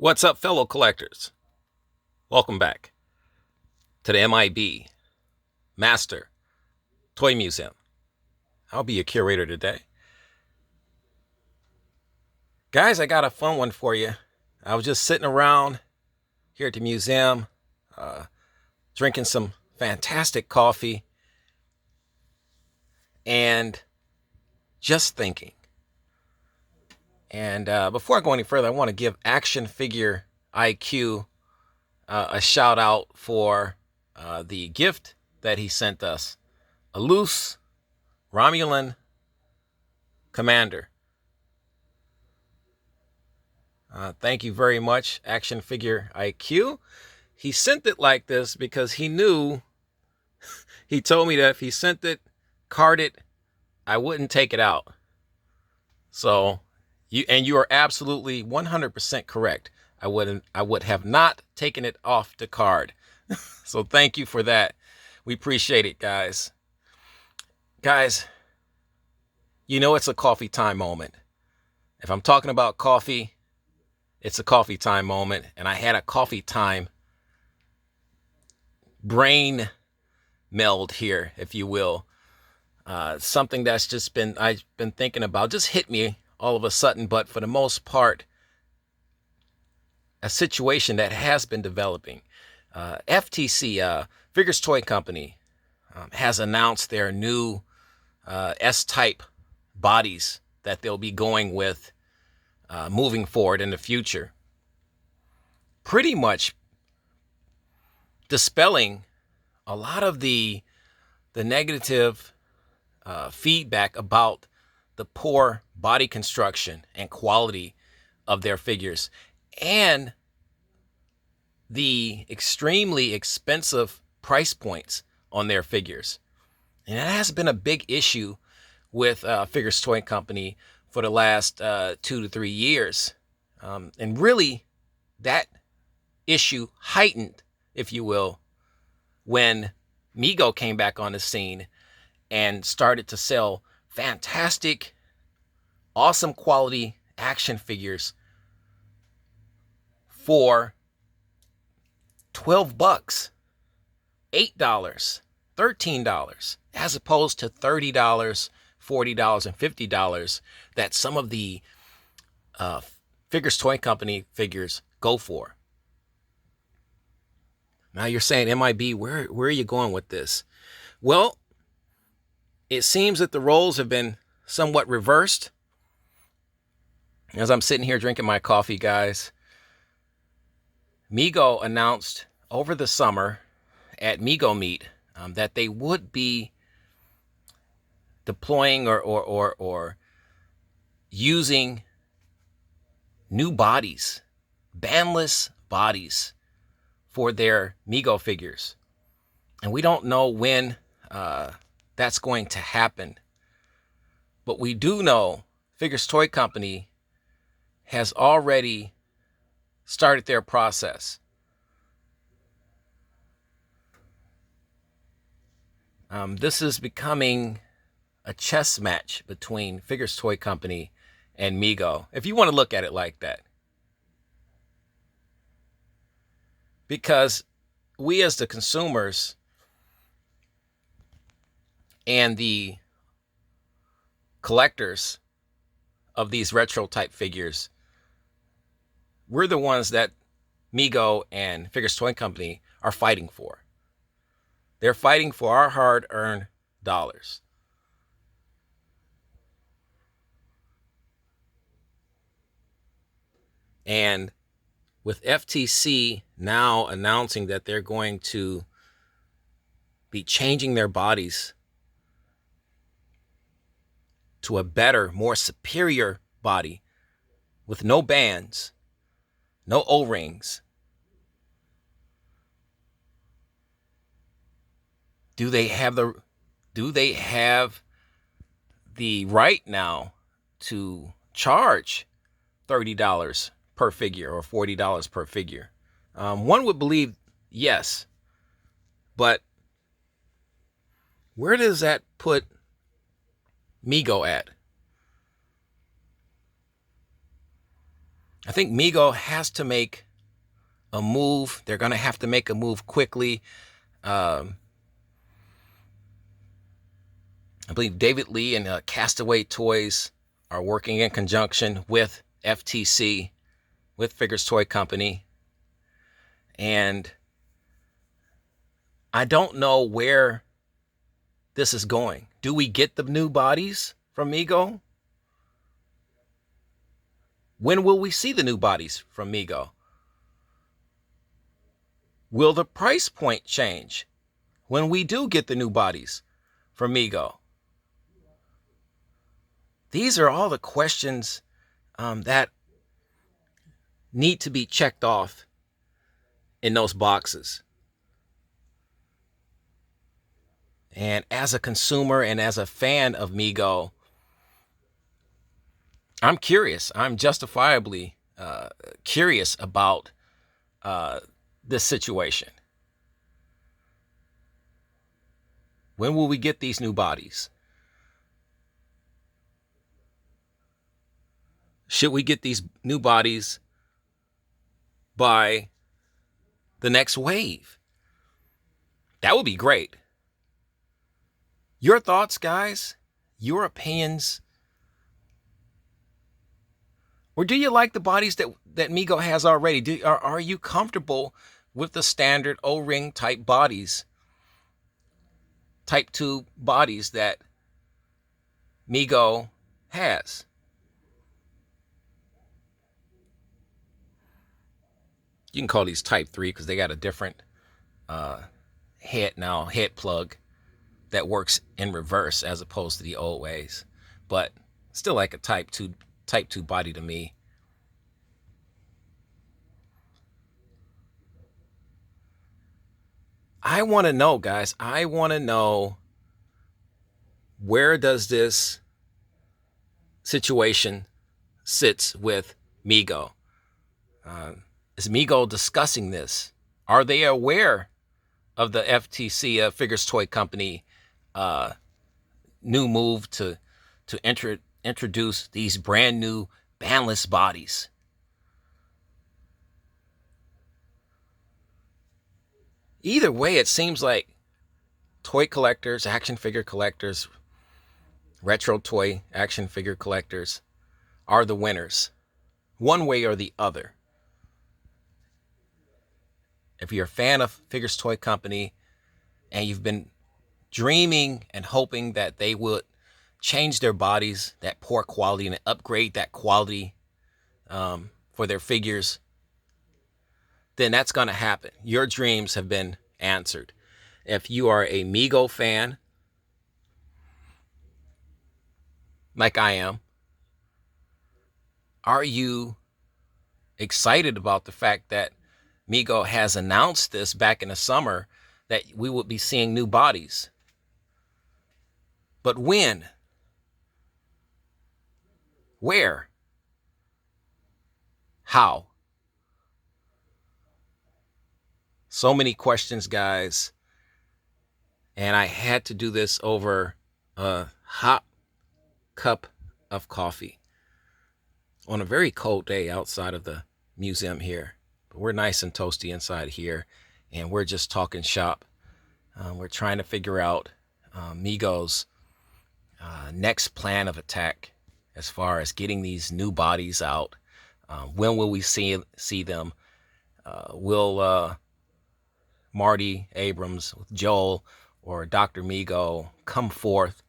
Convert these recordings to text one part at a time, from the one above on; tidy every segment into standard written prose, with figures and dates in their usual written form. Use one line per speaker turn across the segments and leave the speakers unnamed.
What's up, fellow collectors? Welcome back to the M.I.B. Master Toy Museum. I'll be your curator today. Guys, I got a fun one for you. I was just sitting around here at the museum, drinking some fantastic coffee, and just thinking. And before I go any further, I want to give Action Figure IQ a shout out for the gift that he sent us. A loose Romulan commander. Thank you very much, Action Figure IQ. He sent it like this because he knew, he told me that if he sent it carded, I wouldn't take it out. So, you are absolutely 100% correct. I would have not taken it off the card. So thank you for that. We appreciate it, guys. Guys, you know it's a coffee time moment. If I'm talking about coffee, it's a coffee time moment, and I had a coffee time brain meld here, if you will. Something that's just I've been thinking about, just hit me all of a sudden, but for the most part, a situation that has been developing. FTC, Figures Toy Company, has announced their new S-type bodies that they'll be going with moving forward in the future. Pretty much dispelling a lot of the negative feedback about the poor body construction and quality of their figures, and the extremely expensive price points on their figures. And that has been a big issue with Figures Toy Company for the last 2 to 3 years. And really, that issue heightened, if you will, when MEGO came back on the scene and started to sell fantastic, awesome quality action figures for $12, $8, $13, as opposed to $30, $40, and $50 that some of the Figures Toy Company figures go for. Now you're saying, M.I.B, where are you going with this? Well, it seems that the roles have been somewhat reversed. As I'm sitting here drinking my coffee, guys, MEGO announced over the summer at MEGO Meet that they would be deploying or using new bodies, bandless bodies, for their MEGO figures. And we don't know when that's going to happen. But we do know Figures Toy Company has already started their process. This is becoming a chess match between Figures Toy Company and MEGO, if you want to look at it like that. Because we as the consumers and the collectors of these retro type figures, we're the ones that MEGO and Figures Toy Company are fighting for. They're fighting for our hard-earned dollars. And with FTC now announcing that they're going to be changing their bodies to a better, more superior body with no bands, no O-rings, do they have the right now to charge $30 per figure or $40 per figure? One would believe yes, but where does that put MEGO at? I think MEGO has to make a move. They're going to have to make a move quickly. I believe David Lee and Castaway Toys are working in conjunction with FTC, with Figures Toy Company. And I don't know where this is going. Do we get the new bodies from MEGO? When will we see the new bodies from MEGO? Will the price point change when we do get the new bodies from MEGO? These are all the questions that need to be checked off in those boxes. And as a consumer and as a fan of MEGO, I'm curious. I'm justifiably curious about this situation. When will we get these new bodies? Should we get these new bodies by the next wave? That would be great. Your thoughts, guys? Your opinions? Or do you like the bodies that MEGO has already? Are you comfortable with the standard O-ring type bodies, type 2 bodies that MEGO has? You can call these type 3 because they got a different head plug that works in reverse as opposed to the old ways. But still like a type 2 body to me. I want to know, guys. I want to know, where does this situation sits with MEGO? Is MEGO discussing this? Are they aware of the FTC, Figures Toy Company, new move to introduce these brand new bandless bodies? Either way, it seems like toy collectors, action figure collectors, retro toy action figure collectors are the winners, one way or the other. If you're a fan of Figures Toy Company and you've been dreaming and hoping that they would change their bodies, that poor quality, and upgrade that quality for their figures, then that's going to happen. Your dreams have been answered. If you are a MEGO fan, like I am, are you excited about the fact that MEGO has announced this back in the summer, that we would be seeing new bodies? But when? Where? How? So many questions, guys. And I had to do this over a hot cup of coffee on a very cold day outside of the museum here. But we're nice and toasty inside here, and we're just talking shop. We're trying to figure out MEGO's next plan of attack as far as getting these new bodies out. When will we see them? Will Marty Abrams with Joel or Dr. MEGO come forth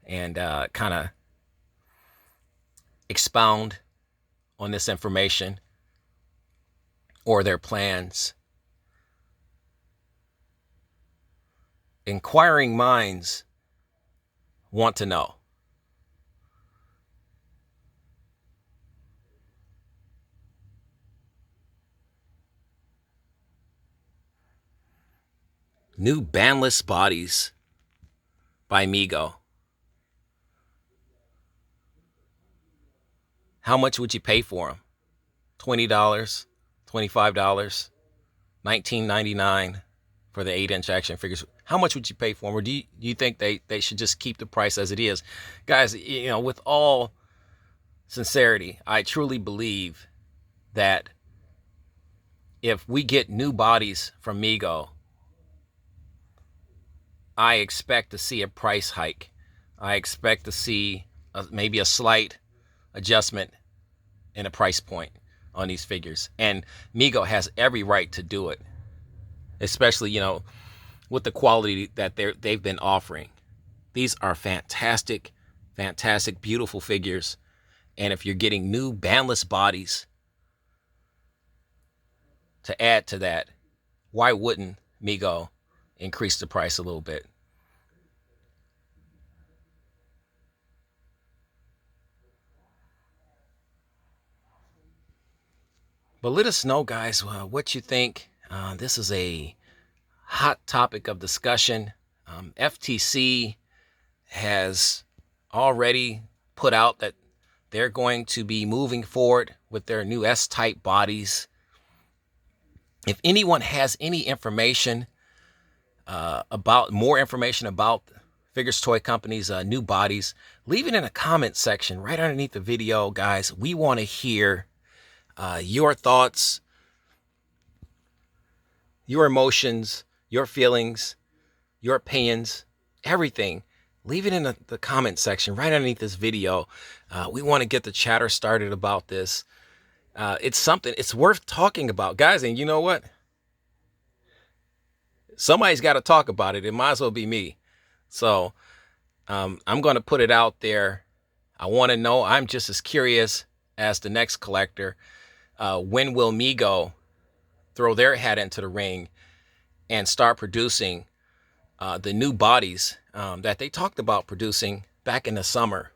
and kind of expound on this information or their plans? Inquiring minds want to know. New bandless bodies by MEGO. How much would you pay for them? $20, $25, $19.99 for the 8-inch action figures. How much would you pay for them? Or do you think they should just keep the price as it is? Guys, with all sincerity, I truly believe that if we get new bodies from MEGO, I expect to see a price hike. I expect to see maybe a slight adjustment in a price point on these figures. And MEGO has every right to do it, especially, with the quality that they've been offering. These are fantastic, fantastic, beautiful figures. And if you're getting new bandless bodies to add to that, why wouldn't MEGO increase the price a little bit? But let us know, guys, what you think. This is a hot topic of discussion. FTC has already put out that they're going to be moving forward with their new S-type bodies. If anyone has any information more information about Figures Toy Company's new bodies, leave it in a comment section right underneath the video, guys. We want to hear your thoughts, your emotions, your feelings, your opinions, everything. Leave it in the comment section right underneath this video. We want to get the chatter started about this. It's something, it's worth talking about, guys. And you know what? Somebody's got to talk about it. It might as well be me. So I'm going to put it out there. I want to know. I'm just as curious as the next collector. When will MEGO throw their hat into the ring and start producing the new bodies that they talked about producing back in the summer?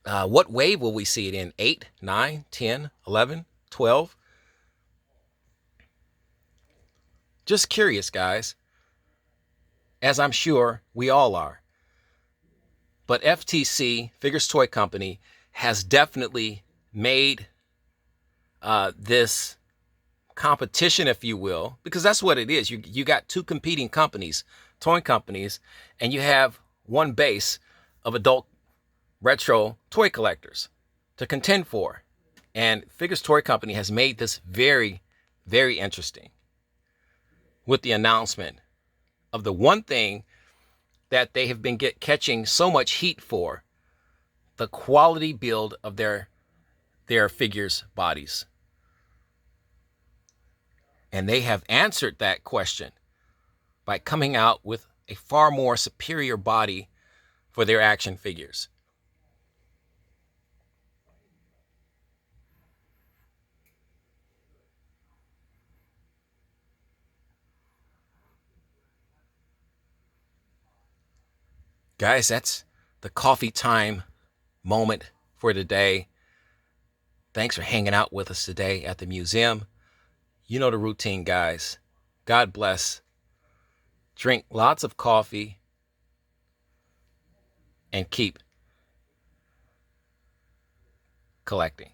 What wave will we see it in? 8, 9, 10, 11, 12? Just curious, guys, as I'm sure we all are. But FTC, Figures Toy Company, has definitely made this competition, if you will, because that's what it is. You got two competing companies, toy companies, and you have one base of adult retro toy collectors to contend for. And Figures Toy Company has made this very, very interesting with the announcement of the one thing that they have been catching so much heat for: the quality build of their figures bodies. And they have answered that question by coming out with a far more superior body for their action figures. Guys, that's the coffee time moment for today. Thanks for hanging out with us today at the museum. You know the routine, guys. God bless. Drink lots of coffee and keep collecting.